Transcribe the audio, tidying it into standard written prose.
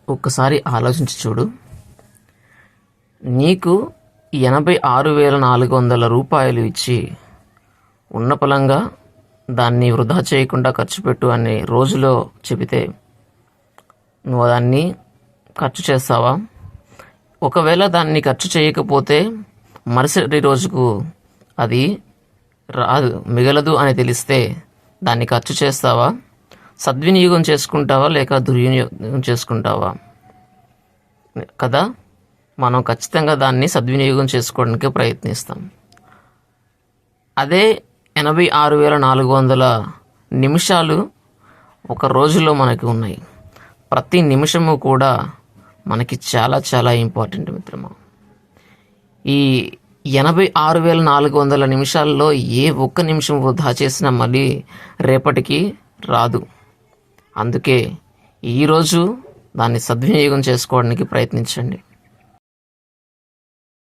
ఒక్కసారి ఆలోచించి చూడు. నీకు 86,400 రూపాయలు ఇచ్చి ఉన్న పలంగా దాన్ని వృధా చేయకుండా ఖర్చు పెట్టు అని రోజులో చెబితే నువ్వు దాన్ని ఖర్చు చేస్తావా? ఒకవేళ దాన్ని ఖర్చు చేయకపోతే మరుసటి రోజుకు అది రాదు, మిగలదు అని తెలిస్తే దాన్ని ఖర్చు చేస్తావా? సద్వినియోగం చేసుకుంటావా లేక దుర్వినియోగం చేసుకుంటావా? కదా, మనం ఖచ్చితంగా దాన్ని సద్వినియోగం చేసుకోవడానికి ప్రయత్నిస్తాం. అదే 86,400 నిమిషాలు ఒక రోజులో మనకి ఉన్నాయి. ప్రతి నిమిషము కూడా మనకి చాలా చాలా ఇంపార్టెంట్ మిత్రమా. ఈ 86,400 నిమిషాల్లో ఏ ఒక్క నిమిషం వృధా చేసినా మళ్ళీ రేపటికి రాదు. అందుకే ఈరోజు దాన్ని సద్వినియోగం చేసుకోవడానికి ప్రయత్నించండి.